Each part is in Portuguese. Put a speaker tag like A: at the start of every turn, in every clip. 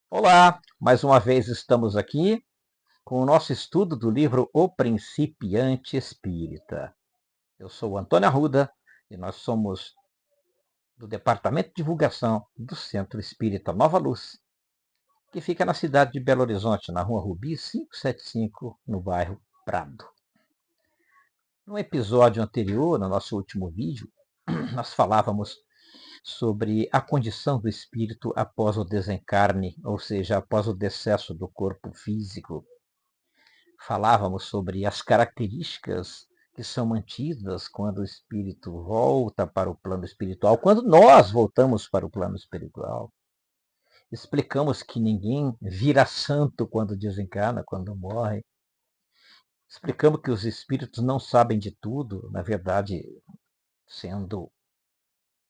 A: Olá, mais uma vez estamos aqui com o nosso estudo do livro O Principiante Espírita. Eu sou o Antônio Arruda e nós somos do Departamento de Divulgação do Centro Espírita Nova Luz, que fica na cidade de Belo Horizonte, na Rua Rubi 575, no bairro Prado. No episódio anterior, no nosso último vídeo, nós falávamos sobre a condição do espírito após o desencarne, ou seja, após o decesso do corpo físico. Falávamos sobre as características que são mantidas quando o espírito volta para o plano espiritual, quando nós voltamos para o plano espiritual. Explicamos que ninguém vira santo quando desencarna, quando morre. Explicamos que os espíritos não sabem de tudo, na verdade, sendo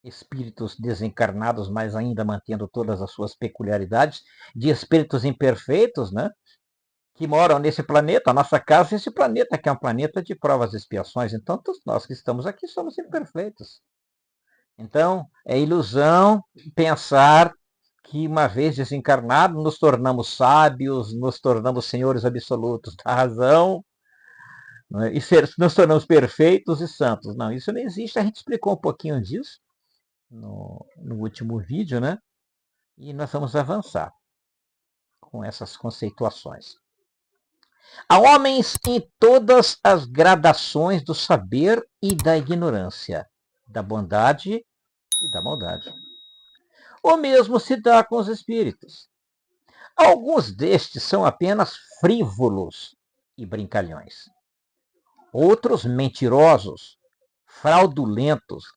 A: espíritos desencarnados, mas ainda mantendo todas as suas peculiaridades, de espíritos imperfeitos, né? Que moram nesse planeta, a nossa casa é esse planeta, que é um planeta de provas e expiações. Então, todos nós que estamos aqui somos imperfeitos. Então, é ilusão pensar que, uma vez desencarnado, nos tornamos sábios, nos tornamos senhores absolutos da razão, né? E nos tornamos perfeitos e santos. Não, isso não existe. A gente explicou um pouquinho disso no último vídeo, né? E nós vamos avançar com essas conceituações. Há homens em todas as gradações do saber e da ignorância, da bondade e da maldade. O mesmo se dá com os espíritos. Alguns destes são apenas frívolos e brincalhões. Outros mentirosos, fraudulentos,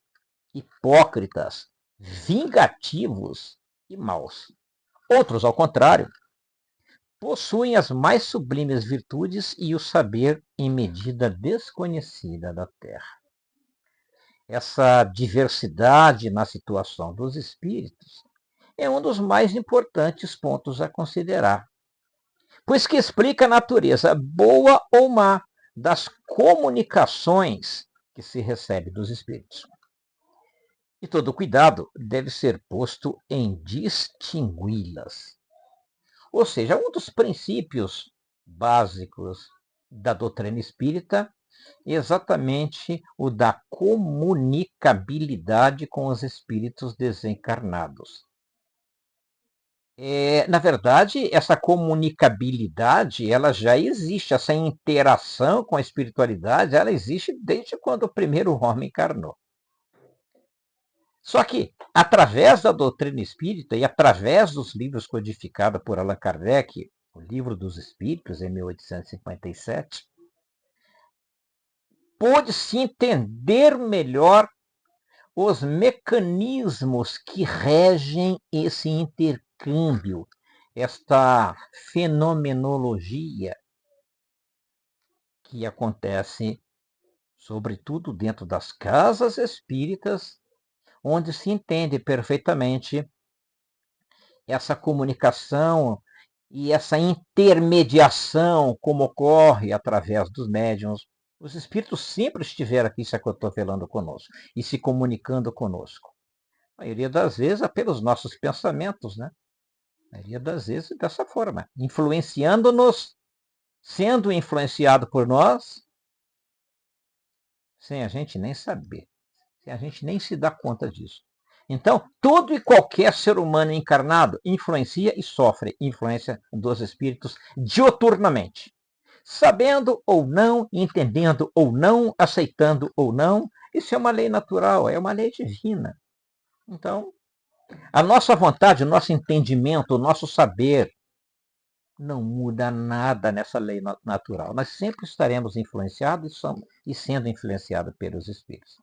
A: hipócritas, vingativos e maus. Outros, ao contrário, possuem as mais sublimes virtudes e o saber em medida desconhecida da Terra. Essa diversidade na situação dos espíritos é um dos mais importantes pontos a considerar, pois que explica a natureza boa ou má das comunicações que se recebe dos espíritos. E todo cuidado deve ser posto em distingui-las. Ou seja, um dos princípios básicos da doutrina espírita é exatamente o da comunicabilidade com os espíritos desencarnados. Na verdade, essa comunicabilidade, ela já existe, essa interação com a espiritualidade, ela existe desde quando o primeiro homem encarnou. Só que, através da doutrina espírita e através dos livros codificados por Allan Kardec, o Livro dos Espíritos, em 1857, pôde-se entender melhor os mecanismos que regem esse intercâmbio, esta fenomenologia que acontece, sobretudo dentro das casas espíritas, onde se entende perfeitamente essa comunicação e essa intermediação, como ocorre através dos médiuns. Os espíritos sempre estiveram aqui se acotovelando conosco e se comunicando conosco. A maioria das vezes é pelos nossos pensamentos, né? A maioria das vezes dessa forma, influenciando-nos, sendo influenciado por nós, sem a gente nem saber, sem a gente nem se dar conta disso. Então, todo e qualquer ser humano encarnado influencia e sofre influência dos espíritos dioturnamente. Sabendo ou não, entendendo ou não, aceitando ou não, isso é uma lei natural, é uma lei divina. Então, a nossa vontade, o nosso entendimento, o nosso saber não muda nada nessa lei natural. Nós sempre estaremos influenciados e sendo influenciados pelos espíritos.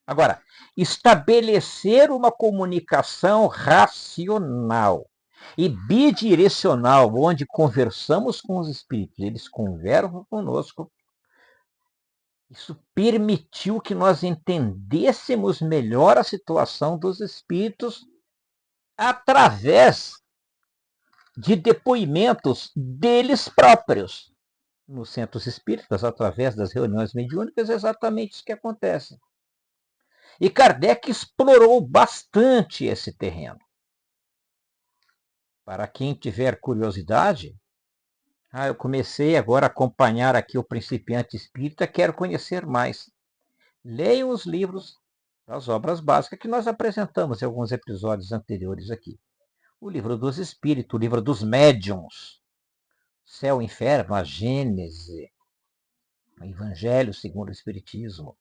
A: Agora, estabelecer uma comunicação racional e bidirecional, onde conversamos com os espíritos, eles conversam conosco, isso permitiu que nós entendêssemos melhor a situação dos espíritos através de depoimentos deles próprios. Nos centros espíritas, através das reuniões mediúnicas, é exatamente isso que acontece. E Kardec explorou bastante esse terreno. Para quem tiver curiosidade, eu comecei agora a acompanhar aqui o Principiante Espírita, quero conhecer mais. Leiam os livros das obras básicas que nós apresentamos em alguns episódios anteriores aqui. O livro dos Espíritos, o livro dos Médiuns, Céu e Inferno, a Gênese, o Evangelho segundo o Espiritismo.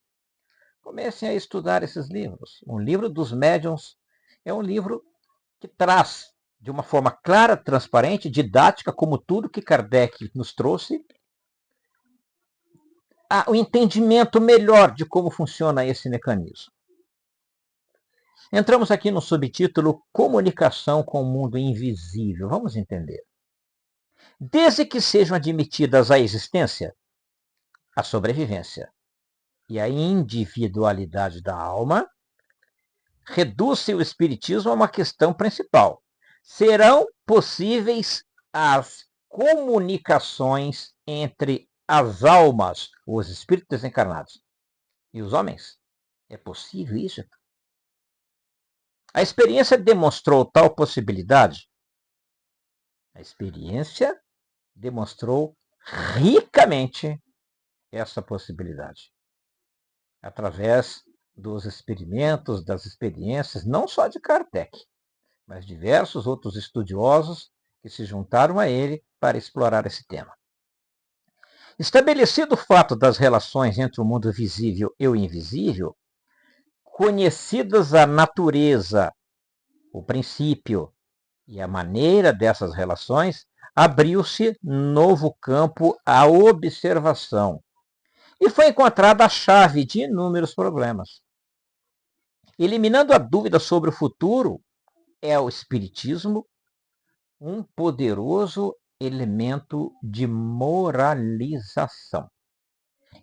A: Comecem a estudar esses livros. O livro dos Médiuns é um livro que traz, de uma forma clara, transparente, didática, como tudo que Kardec nos trouxe, o entendimento melhor de como funciona esse mecanismo. Entramos aqui no subtítulo Comunicação com o Mundo Invisível. Vamos entender. Desde que sejam admitidas a existência, a sobrevivência e a individualidade da alma, reduz-se o Espiritismo a uma questão principal. Serão possíveis as comunicações entre as almas, os espíritos desencarnados, e os homens? É possível isso? A experiência demonstrou tal possibilidade? A experiência demonstrou ricamente essa possibilidade. Através dos experimentos, das experiências, não só de Kardec, mas diversos outros estudiosos que se juntaram a ele para explorar esse tema. Estabelecido o fato das relações entre o mundo visível e o invisível, conhecidas a natureza, o princípio e a maneira dessas relações, abriu-se novo campo à observação e foi encontrada a chave de inúmeros problemas. Eliminando a dúvida sobre o futuro, é o Espiritismo um poderoso elemento de moralização.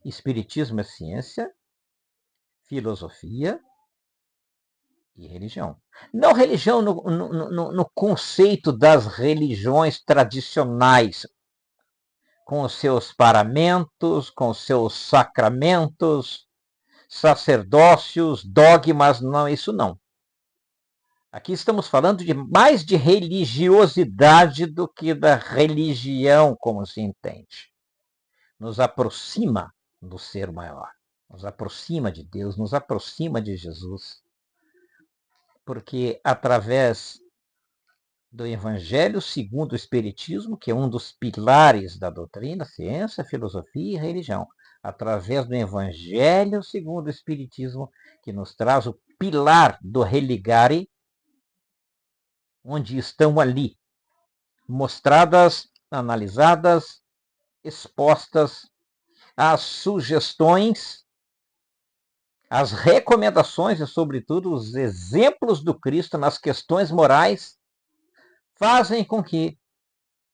A: Espiritismo é ciência, filosofia e religião. Não religião no conceito das religiões tradicionais, com os seus paramentos, com os seus sacramentos, sacerdócios, dogmas, não, isso não. Aqui estamos falando de mais de religiosidade do que da religião, como se entende. Nos aproxima do ser maior, nos aproxima de Deus, nos aproxima de Jesus, porque através do Evangelho segundo o Espiritismo, que é um dos pilares da doutrina, ciência, filosofia e religião, através do Evangelho segundo o Espiritismo, que nos traz o pilar do religare, onde estão ali mostradas, analisadas, expostas as sugestões, as recomendações e, sobretudo, os exemplos do Cristo nas questões morais, fazem com que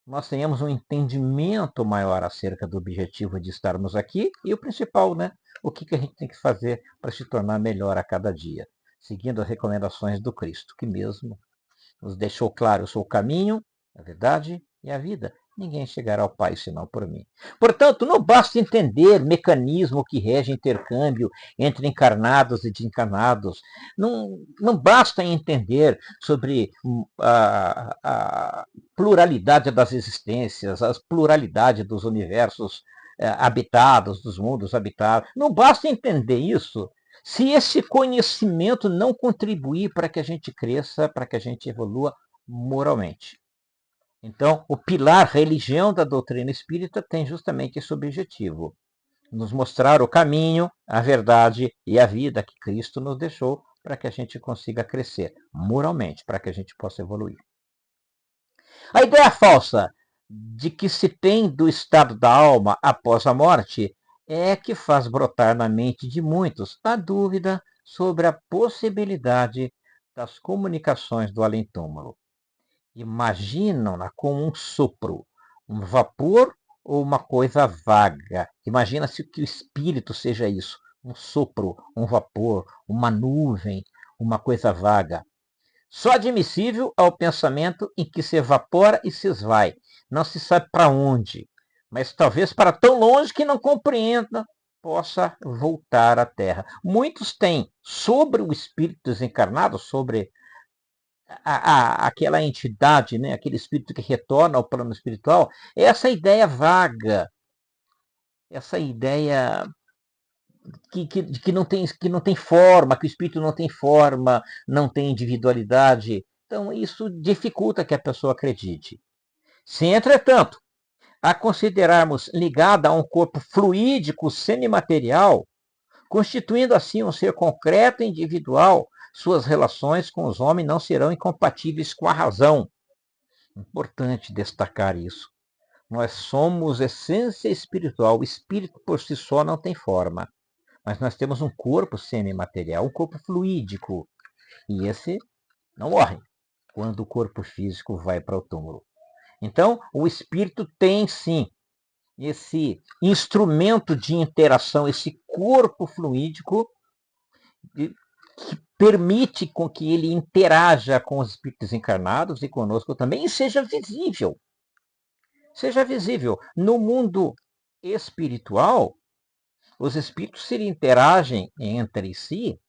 A: nós tenhamos um entendimento maior acerca do objetivo de estarmos aqui e o principal, né? O que a gente tem que fazer para se tornar melhor a cada dia, seguindo as recomendações do Cristo, que mesmo nos deixou claro: eu sou o caminho, a verdade e a vida. Ninguém chegará ao Pai senão por mim. Portanto, não basta entender o mecanismo que rege intercâmbio entre encarnados e desencarnados. Não basta entender sobre a pluralidade das existências, a pluralidade dos universos habitados, dos mundos habitados. Não basta entender isso se esse conhecimento não contribuir para que a gente cresça, para que a gente evolua moralmente. Então, o pilar religião da doutrina espírita tem justamente esse objetivo: nos mostrar o caminho, a verdade e a vida que Cristo nos deixou para que a gente consiga crescer moralmente, para que a gente possa evoluir. A ideia falsa de que se tem do estado da alma após a morte é que faz brotar na mente de muitos a dúvida sobre a possibilidade das comunicações do além-túmulo. Imaginam-na como um sopro, um vapor ou uma coisa vaga. Imagina-se que o espírito seja isso, um sopro, um vapor, uma nuvem, uma coisa vaga. Só admissível ao pensamento em que se evapora e se esvai. Não se sabe para onde, mas talvez para tão longe que não compreenda, possa voltar à Terra. Muitos têm sobre o espírito desencarnado, sobre aquela entidade, né, aquele espírito que retorna ao plano espiritual, é essa ideia vaga, essa ideia que não tem forma, que o espírito não tem forma, não tem individualidade. Então, isso dificulta que a pessoa acredite. Se, entretanto, a considerarmos ligada a um corpo fluídico semimaterial, constituindo assim um ser concreto e individual, suas relações com os homens não serão incompatíveis com a razão. Importante destacar isso. Nós somos essência espiritual. O espírito por si só não tem forma. Mas nós temos um corpo semimaterial, um corpo fluídico. E esse não morre quando o corpo físico vai para o túmulo. Então, o espírito tem sim esse instrumento de interação, esse corpo fluídico que permite com que ele interaja com os espíritos encarnados e conosco também e seja visível. Seja visível. No mundo espiritual, os espíritos se interagem entre si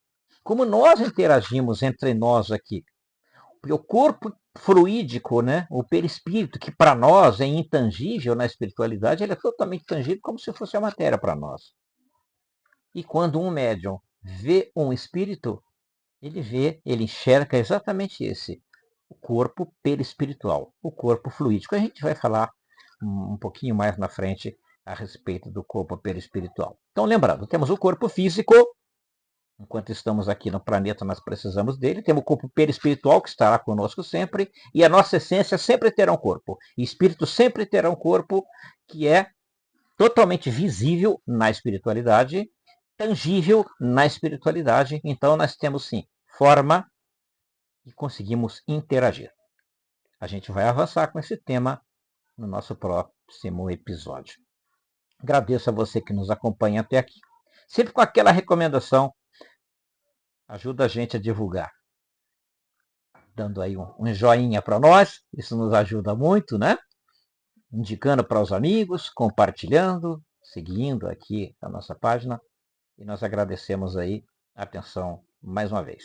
A: como nós interagimos entre nós aqui. O corpo fluídico, né, o perispírito, que para nós é intangível na espiritualidade, ele é totalmente tangível como se fosse a matéria para nós. E quando um médium vê um espírito, ele enxerga exatamente esse, o corpo perispiritual, o corpo fluídico. A gente vai falar um pouquinho mais na frente a respeito do corpo perispiritual. Então, lembrando, temos o corpo físico. Enquanto estamos aqui no planeta, nós precisamos dele. Temos o corpo perispiritual, que estará conosco sempre, e a nossa essência sempre terá um corpo. E espírito sempre terá um corpo que é totalmente visível na espiritualidade, tangível na espiritualidade. Então, nós temos sim forma e conseguimos interagir. A gente vai avançar com esse tema no nosso próximo episódio. Agradeço a você que nos acompanha até aqui. Sempre com aquela recomendação, ajuda a gente a divulgar. Dando aí um joinha para nós, isso nos ajuda muito, né? Indicando para os amigos, compartilhando, seguindo aqui a nossa página. E nós agradecemos aí a atenção mais uma vez.